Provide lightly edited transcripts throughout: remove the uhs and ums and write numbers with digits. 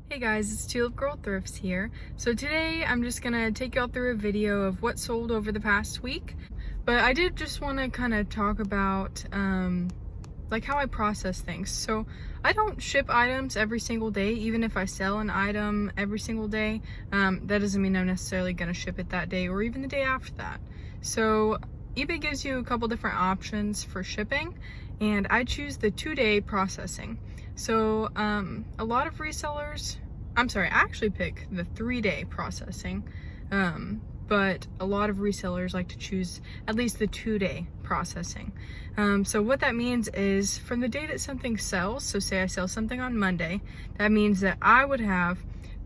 Hey guys, it's tulipgirlthrifts here. So today I'm just gonna take y'all through a video of what sold over the past week. But I did just want to kind of talk about like how I process things. So I don't ship items every single day, even if I sell an item every single day. That doesn't mean I'm necessarily gonna ship it that day or even the day after that. So eBay gives you a couple different options for shipping, and I choose the 2-day processing. So a lot of resellers, I actually pick the 3-day processing, but a lot of resellers like to choose at least the 2-day processing. So what that means is from the day that something sells, so say I sell something on Monday, that means that I would have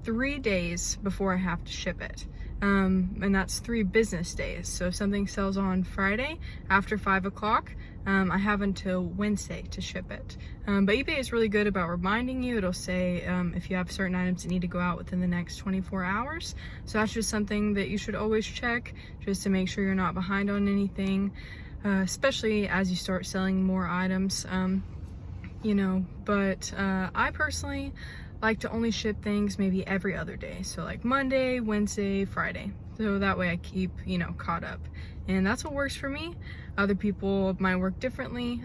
3 days before I have to ship it. And that's 3 business days. So if something sells on Friday after 5 o'clock, I have until Wednesday to ship it. But eBay is really good about reminding you. It'll say if you have certain items that need to go out within the next 24 hours. So that's just something that you should always check, just to make sure you're not behind on anything, especially as you start selling more items. But I personally like to only ship things maybe every other day. So like Monday, Wednesday, Friday. So that way I keep, caught up. And that's what works for me. Other people might work differently.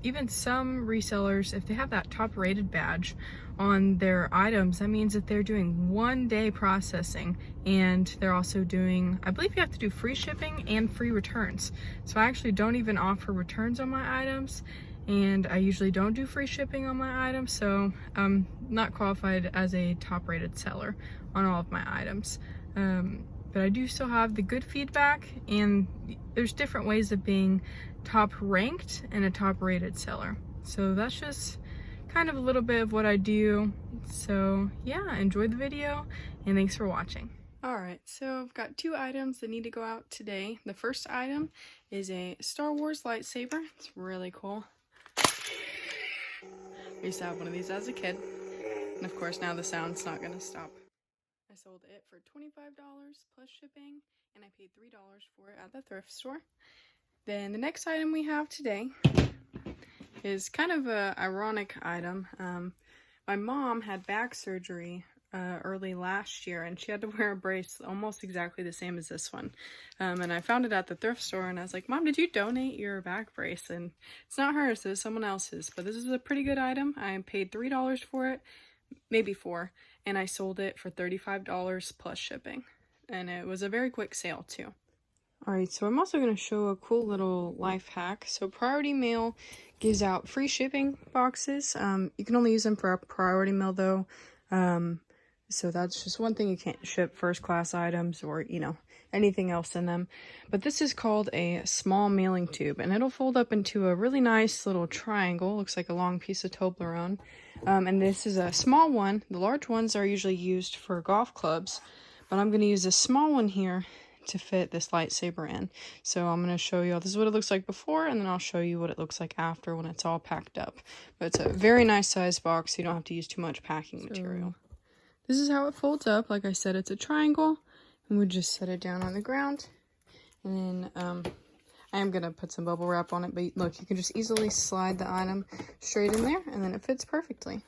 Even some resellers, if they have that top rated badge on their items, that means that they're doing 1-day processing, and they're also doing, I believe you have to do free shipping and free returns. So I actually don't even offer returns on my items, and I usually don't do free shipping on my items, so I'm not qualified as a top rated seller on all of my items. But I do still have the good feedback, and there's different ways of being top ranked and a top rated seller. So that's just kind of a little bit of what I do. So yeah, enjoy the video and thanks for watching. Alright, so I've got 2 items that need to go out today. The first item is a Star Wars lightsaber. It's really cool. I used to have one of these as a kid, and of course now the sound's not gonna stop. I sold it for $25 plus shipping, and I paid $3 for it at the thrift store. Then the next item we have today is kind of a ironic item. My mom had back surgery early last year, and she had to wear a brace almost exactly the same as this one. And I found it at the thrift store, and I was like, Mom, did you donate your back brace? And it's not hers, it was someone else's, but this is a pretty good item. I paid $3 for it, maybe $4, and I sold it for $35 plus shipping. And it was a very quick sale too. Alright, so I'm also going to show a cool little life hack. So Priority Mail gives out free shipping boxes. You can only use them for a Priority Mail though. So that's just one thing, you can't ship first class items or, anything else in them. But this is called a small mailing tube, and it'll fold up into a really nice little triangle. Looks like a long piece of Toblerone. And this is a small one. The large ones are usually used for golf clubs, but I'm going to use a small one here to fit this lightsaber in. So I'm going to show you all, this is what it looks like before, and then I'll show you what it looks like after when it's all packed up. But it's a very nice size box, so you don't have to use too much packing material. This is how it folds up. Like I said, it's a triangle, and we just set it down on the ground. And then I am going to put some bubble wrap on it, but look, you can just easily slide the item straight in there, and then it fits perfectly.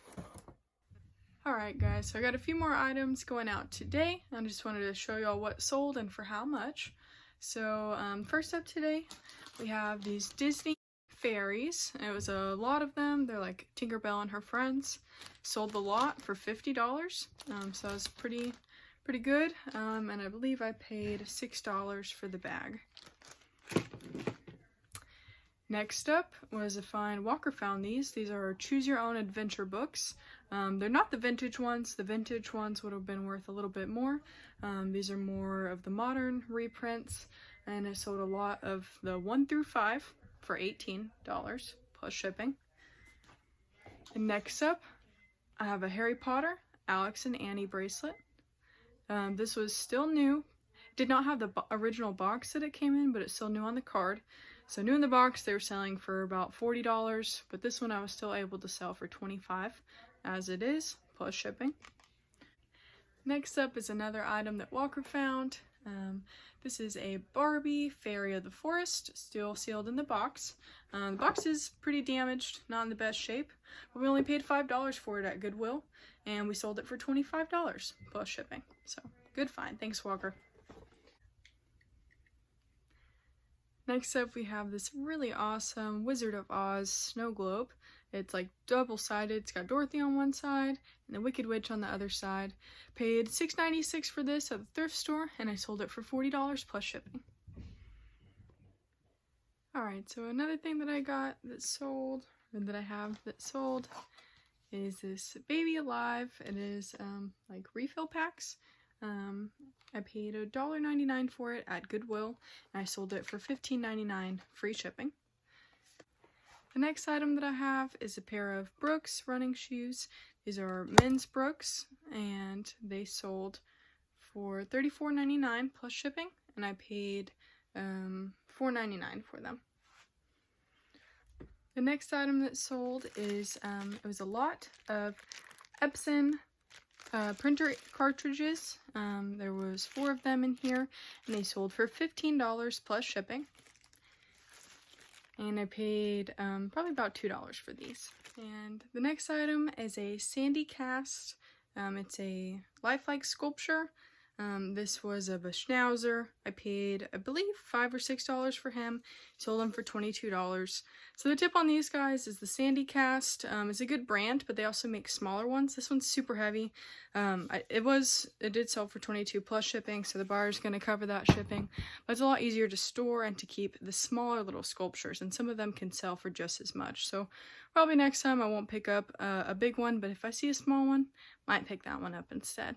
Alright guys, so I got a few more items going out today. I just wanted to show y'all what sold and for how much. So first up today, we have these Disney fairies. It was a lot of them. They're like Tinkerbell and her friends. Sold the lot for $50. So it was pretty good. And I believe I paid $6 for the bag. Next up was a find. Walker found these. These are choose your own adventure books. They're not the vintage ones. The vintage ones would have been worth a little bit more. These are more of the modern reprints, and I sold a lot of the 1 through 5 for $18 plus shipping. And next up, I have a Harry Potter, Alex and Annie bracelet. This was still new. Did not have the original box that it came in, but it's still new on the card. So new in the box, they were selling for about $40, but this one I was still able to sell for $25 as it is, plus shipping. Next up is another item that Walker found. This is a Barbie Fairy of the Forest, still sealed in the box. The box is pretty damaged, not in the best shape, but we only paid $5 for it at Goodwill, and we sold it for $25 plus shipping. So, good find. Thanks, Walker. Next up, we have this really awesome Wizard of Oz snow globe. It's like double-sided. It's got Dorothy on one side and the Wicked Witch on the other side. Paid $6.96 for this at the thrift store, and I sold it for $40 plus shipping. Alright, so another thing that I got that sold, or that I have that sold, is this Baby Alive. It is like refill packs. I paid $1.99 for it at Goodwill, and I sold it for $15.99 free shipping. The next item that I have is a pair of Brooks running shoes. These are men's Brooks, and they sold for $34.99 plus shipping, and I paid $4.99 for them. The next item that sold is it was a lot of Epson printer cartridges. There was 4 of them in here, and they sold for $15 plus shipping. And I paid probably about $2 for these. And the next item is a Sandy cast. It's a lifelike sculpture. This was of a schnauzer. I paid, I believe, $5 or $6 for him. Sold him for $22. So the tip on these guys is the Sandy cast. It's a good brand, but they also make smaller ones. This one's super heavy. It did sell for $22 plus shipping, so the buyer's going to cover that shipping. But it's a lot easier to store and to keep the smaller little sculptures, and some of them can sell for just as much. So probably next time I won't pick up a big one, but if I see a small one, might pick that one up instead.